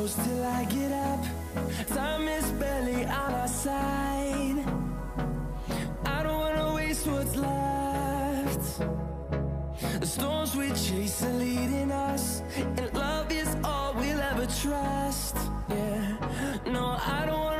close till I get up. Time is barely on our side. I don't wanna waste what's left. The storms we chase are leading us, and love is all we'll ever trust. Yeah, no, I don't wanna